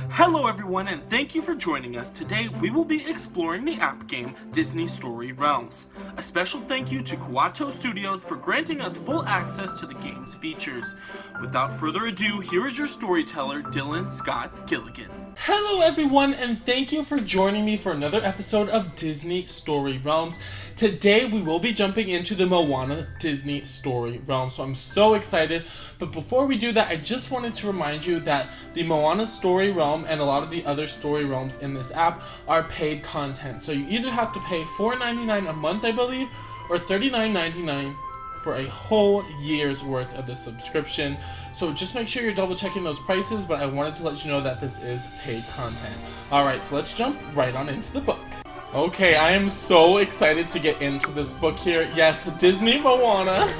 Hello everyone and thank you for joining us. Today we will be exploring the app game Disney Story Realms. A special thank you to Kuato Studios for granting us full access to the game's features. Without further ado, here is your storyteller, Dylan Scott Gilligan. Hello everyone and thank you for joining me for another episode of Disney Story Realms. Today we will be jumping into the Moana Disney Story Realm, so I'm so excited. But before we do that, I just wanted to remind you that the Moana Story Realm and a lot of the other story realms in this app are paid content. So you either have to pay $4.99 a month, I believe, or $39.99 for a whole year's worth of the subscription. So just make sure you're double checking those prices, but I wanted to let you know that this is paid content. Alright, so let's jump right on into the book. Okay, I am so excited to get into this book here. Yes, Disney Moana.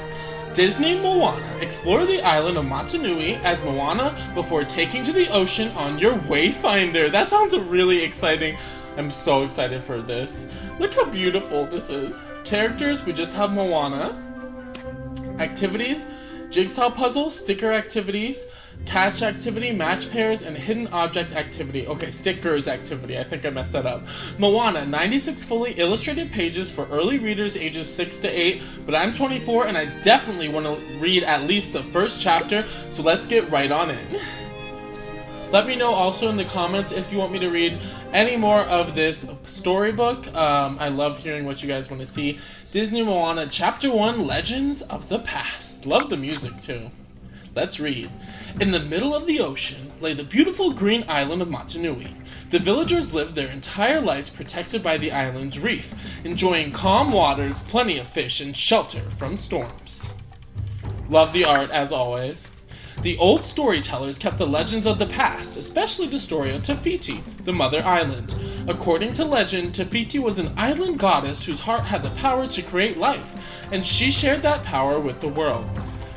Disney Moana. Explore the island of Motunui as Moana before taking to the ocean on your Wayfinder. That sounds really exciting. I'm so excited for this. Look how beautiful this is. Characters, we just have Moana. Activities, jigsaw puzzle, sticker activities, catch activity, match pairs, and hidden object activity. Okay, stickers activity. I think I messed that up. Moana, 96 fully illustrated pages for early readers ages 6 to 8, but I'm 24 and I definitely want to read at least the first chapter, so let's get right on in. Let me know also in the comments if you want me to read any more of this storybook. I love hearing what you guys want to see. Disney Moana Chapter 1, Legends of the Past. Love the music too. Let's read. In the middle of the ocean lay the beautiful green island of Motunui. The villagers lived their entire lives protected by the island's reef, enjoying calm waters, plenty of fish, and shelter from storms. Love the art as always. The old storytellers kept the legends of the past, especially the story of Te Fiti, the mother island. According to legend, Te Fiti was an island goddess whose heart had the power to create life, and she shared that power with the world.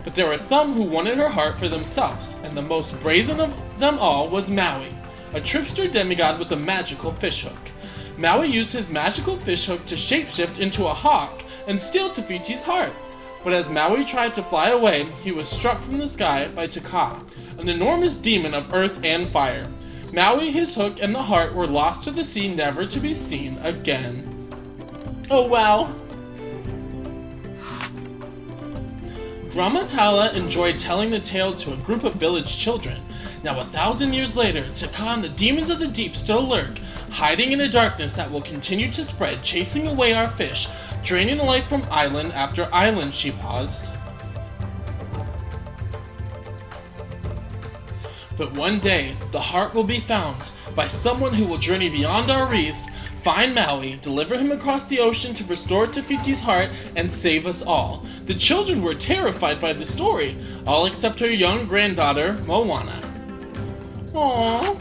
But there were some who wanted her heart for themselves, and the most brazen of them all was Maui, a trickster demigod with a magical fishhook. Maui used his magical fishhook to shapeshift into a hawk and steal Te Fiti's heart. But as Maui tried to fly away, he was struck from the sky by Te Kā, an enormous demon of earth and fire. Maui, his hook, and the heart were lost to the sea, never to be seen again. Oh wow. Gramatala enjoyed telling the tale to a group of village children. Now 1,000 years later, Te Kā and the demons of the deep still lurk, hiding in a darkness that will continue to spread, chasing away our fish, draining life from island after island, she paused. But one day, the heart will be found by someone who will journey beyond our reef, find Maui, deliver him across the ocean to restore Te Fiti's heart, and save us all. The children were terrified by the story, all except her young granddaughter, Moana. Aww,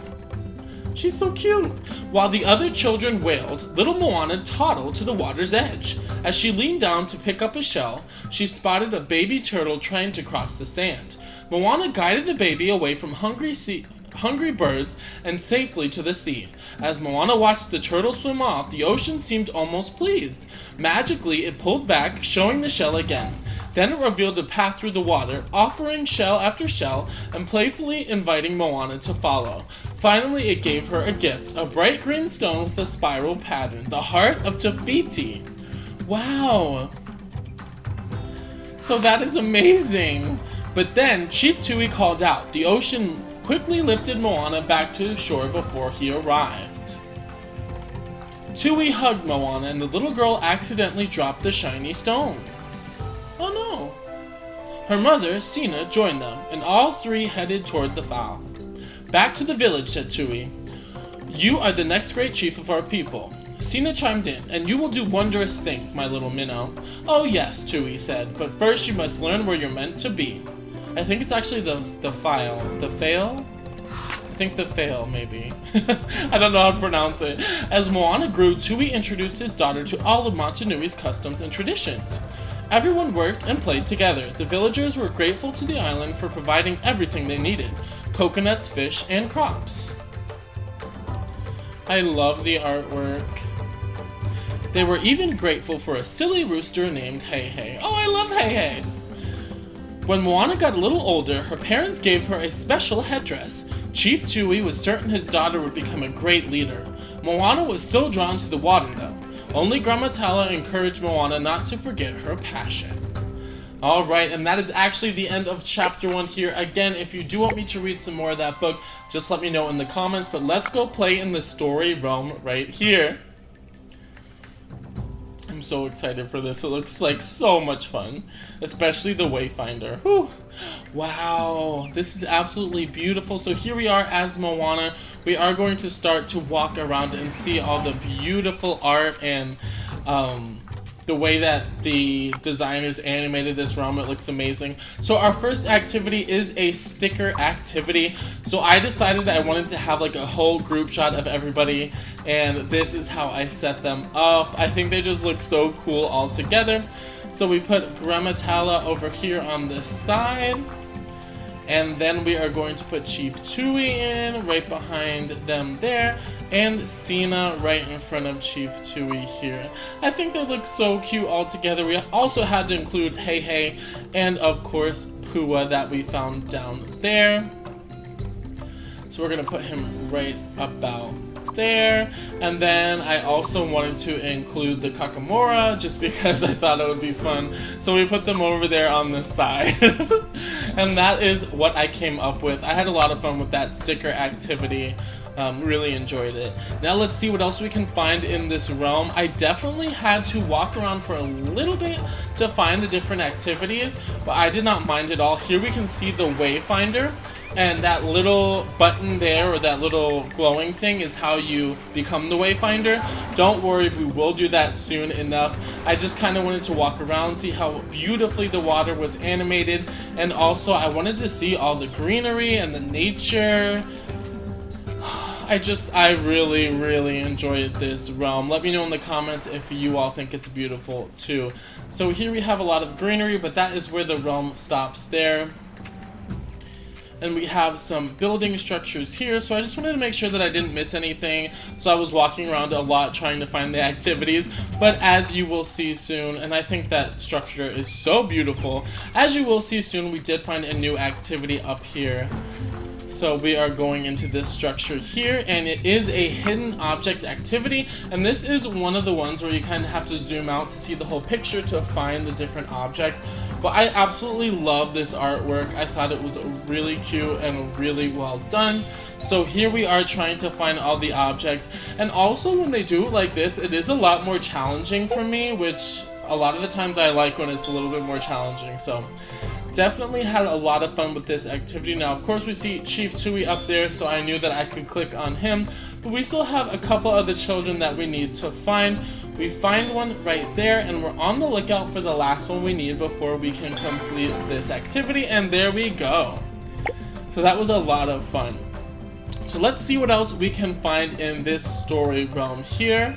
she's so cute. While the other children wailed, little Moana toddled to the water's edge. As she leaned down to pick up a shell, she spotted a baby turtle trying to cross the sand. Moana guided the baby away from hungry birds and safely to the sea. As Moana watched the turtle swim off, the ocean seemed almost pleased. Magically, it pulled back, showing the shell again. Then it revealed a path through the water, offering shell after shell and playfully inviting Moana to follow. Finally, it gave her a gift, a bright green stone with a spiral pattern, the heart of Te Fiti. Wow! So that is amazing! But then, Chief Tui called out. The ocean quickly lifted Moana back to the shore before he arrived. Tui hugged Moana and the little girl accidentally dropped the shiny stone. Oh no! Her mother, Sina, joined them, and all three headed toward the fowl. Back to the village, said Tui. You are the next great chief of our people. Sina chimed in, and you will do wondrous things, my little minnow. Oh yes, Tui said, but first you must learn where you're meant to be. I think it's actually the file. The fail? I think the fail, maybe. I don't know how to pronounce it. As Moana grew, Tui introduced his daughter to all of Motunui's customs and traditions. Everyone worked and played together. The villagers were grateful to the island for providing everything they needed. Coconuts, fish, and crops. I love the artwork. They were even grateful for a silly rooster named Hey Hey. Oh, I love Hey Hey! When Moana got a little older, her parents gave her a special headdress. Chief Tui was certain his daughter would become a great leader. Moana was still drawn to the water though. Only Gramatella encouraged Moana not to forget her passion. Alright, and that is actually the end of chapter 1 here. Again, if you do want me to read some more of that book, just let me know in the comments. But let's go play in the story realm right here. I'm so excited for this. It looks like so much fun, especially the Wayfinder. Whew. Wow, this is absolutely beautiful. So here we are as Moana. We are going to start to walk around and see all the beautiful art and the way that the designers animated this realm. It looks amazing. So our first activity is a sticker activity. So I decided I wanted to have like a whole group shot of everybody, and this is how I set them up. I think they just look so cool all together. So we put Gramatella over here on this side, and then we are going to put Chief Tui in right behind them there, and Sina right in front of Chief Tui here. I think they look so cute all together. We also had to include Hey Hey and of course Pua that we found down there. So we're gonna put him right about there. And then I also wanted to include the Kakamora just because I thought it would be fun. So we put them over there on the side. And that is what I came up with. I had a lot of fun with that sticker activity. Really enjoyed it. Now let's see what else we can find in this realm. I definitely had to walk around for a little bit to find the different activities, but I did not mind at all. Here we can see the Wayfinder, and that little button there, or that little glowing thing, is how you become the Wayfinder. Don't worry, we will do that soon enough. I just kind of wanted to walk around, see how beautifully the water was animated, and also I wanted to see all the greenery and the nature. I really enjoyed this realm. Let me know in the comments if you all think it's beautiful too. So here we have a lot of greenery, but that is where the realm stops there. And we have some building structures here, so I just wanted to make sure that I didn't miss anything. So I was walking around a lot trying to find the activities, but as you will see soon, and I think that structure is so beautiful, as you will see soon, we did find a new activity up here. So we are going into this structure here, and it is a hidden object activity, and this is one of the ones where you kind of have to zoom out to see the whole picture to find the different objects. But I absolutely love this artwork. I thought it was really cute and really well done. So here we are trying to find all the objects, and also when they do it like this, it is a lot more challenging for me, which a lot of the times I like when it's a little bit more challenging. So definitely had a lot of fun with this activity. Now, of course, we see Chief Tui up there, so I knew that I could click on him. But we still have a couple other children that we need to find. We find one right there, and we're on the lookout for the last one we need before we can complete this activity. And there we go. So that was a lot of fun. So let's see what else we can find in this story realm here.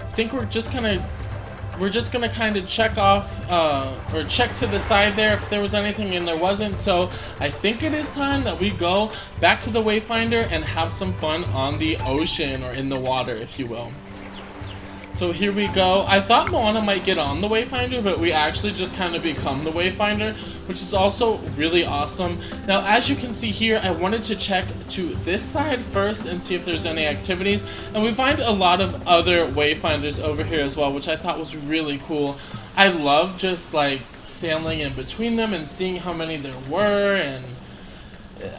I think we're just gonna kind of check off, or check to the side there if there was anything, and there wasn't. So I think it is time that we go back to the Wayfinder and have some fun on the ocean, or in the water, if you will. So here we go. I thought Moana might get on the Wayfinder, but we actually just kind of become the Wayfinder, which is also really awesome. Now, as you can see here, I wanted to check to this side first and see if there's any activities. And we find a lot of other Wayfinders over here as well, which I thought was really cool. I love just like sailing in between them and seeing how many there were, and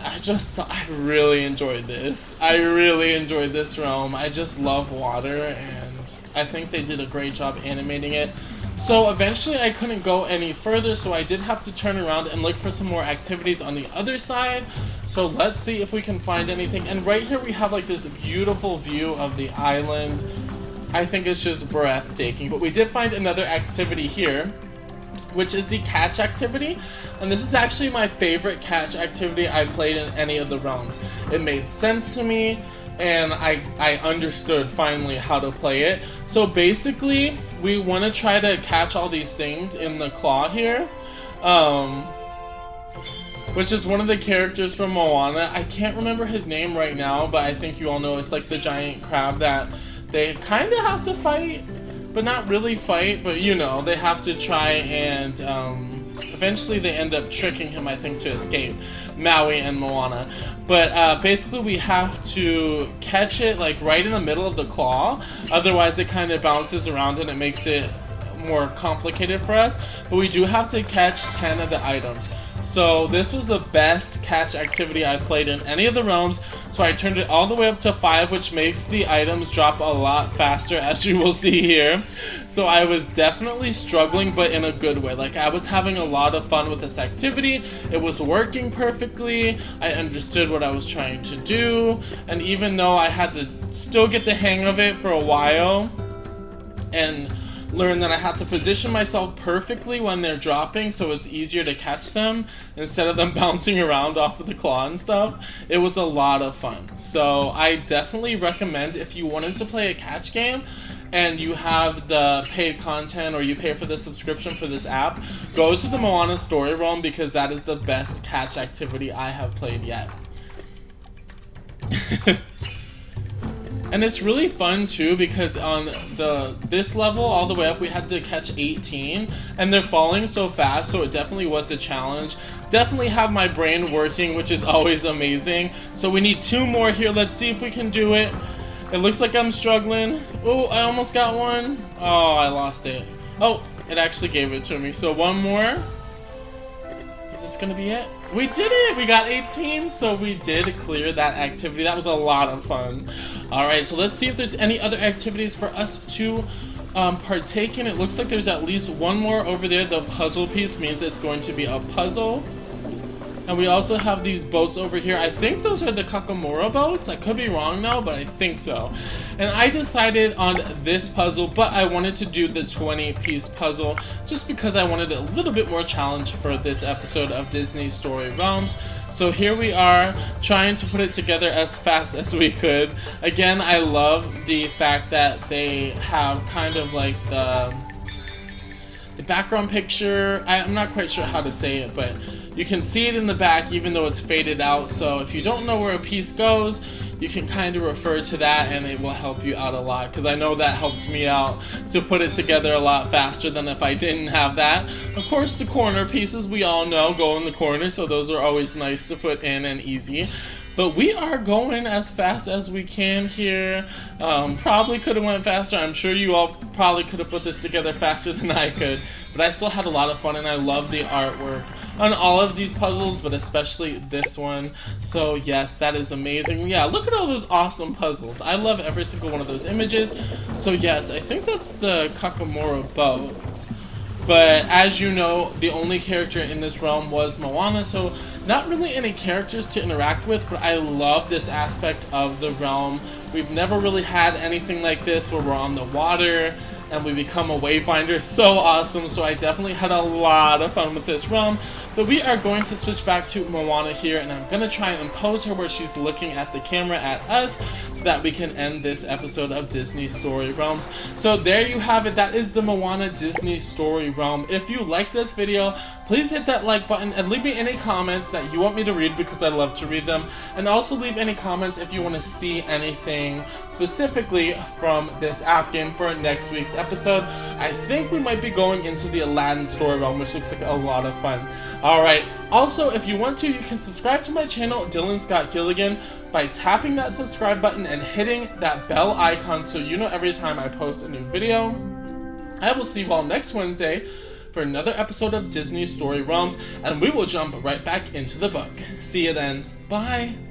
I really enjoyed this. I really enjoyed this realm. I just love water, and I think they did a great job animating it. So eventually I couldn't go any further, so I did have to turn around and look for some more activities on the other side. So let's see if we can find anything. And right here we have like this beautiful view of the island. I think it's just breathtaking. But we did find another activity here, which is the catch activity. And this is actually my favorite catch activity I played in any of the realms. It made sense to me, and I understood finally how to play it. So basically, we want to try to catch all these things in the claw here, which is one of the characters from Moana. I can't remember his name right now, but I think you all know it's like the giant crab that they kind of have to fight, but not really fight, but you know, they have to try and eventually they end up tricking him, I think, to escape, Maui and Moana. But basically we have to catch it like right in the middle of the claw, otherwise it kind of bounces around and it makes it more complicated for us. But we do have to catch 10 of the items. So this was the best catch activity I played in any of the realms, so I turned it all the way up to 5, which makes the items drop a lot faster, as you will see here. So I was definitely struggling, but in a good way. Like, I was having a lot of fun with this activity. It was working perfectly. I understood what I was trying to do, and even though I had to still get the hang of it for a while and learn that I have to position myself perfectly when they're dropping so it's easier to catch them instead of them bouncing around off of the claw and stuff. It was a lot of fun. So I definitely recommend, if you wanted to play a catch game and you have the paid content or you pay for the subscription for this app, go to the Moana story realm, because that is the best catch activity I have played yet. And it's really fun too, because on this level all the way up we had to catch 18, and they're falling so fast, so it definitely was a challenge. Definitely have my brain working, which is always amazing. So we need 2 more here. Let's see if we can do it. It looks like I'm struggling. Oh, I almost got one. Oh, I lost it. Oh, it actually gave it to me. So 1 more. Is this gonna be it? We did it! We got 18, so we did clear that activity. That was a lot of fun. Alright, so let's see if there's any other activities for us to partake in. It looks like there's at least 1 more over there. The puzzle piece means it's going to be a puzzle. And we also have these boats over here. I think those are the Kakamora boats. I could be wrong though, but I think so. And I decided on this puzzle, but I wanted to do the 20-piece puzzle just because I wanted a little bit more challenge for this episode of Disney Story Realms. So here we are, trying to put it together as fast as we could. Again, I love the fact that they have kind of like the background picture. I'm not quite sure how to say it, but you can see it in the back even though it's faded out. So if you don't know where a piece goes, you can kind of refer to that and it will help you out a lot, because I know that helps me out to put it together a lot faster than if I didn't have that. Of course, the corner pieces we all know go in the corner, so those are always nice to put in and easy. But we are going as fast as we can here. Probably could have went faster. I'm sure you all probably could have put this together faster than I could. But I still had a lot of fun, and I love the artwork on all of these puzzles, but especially this one. So yes, that is amazing. Yeah, look at all those awesome puzzles. I love every single one of those images. So yes, I think that's the Kakamora boat. But as you know, the only character in this realm was Moana, so not really any characters to interact with, but I love this aspect of the realm. We've never really had anything like this where we're on the water and we become a wayfinder. So awesome. So I definitely had a lot of fun with this realm. But we are going to switch back to Moana here, and I'm going to try and pose her where she's looking at the camera at us so that we can end this episode of Disney Story Realms. So there you have it. That is the Moana Disney Story Realm. If you like this video, please hit that like button and leave me any comments that you want me to read, because I love to read them. And also leave any comments if you want to see anything specifically from this app game for next week's episode. I think we might be going into the Aladdin Story Realm, which looks like a lot of fun. Alright, also if you want to, you can subscribe to my channel, Dylan Scott Gilligan, by tapping that subscribe button and hitting that bell icon so you know every time I post a new video. I will see you all next Wednesday for another episode of Disney Story Realms, and we will jump right back into the book. See you then. Bye.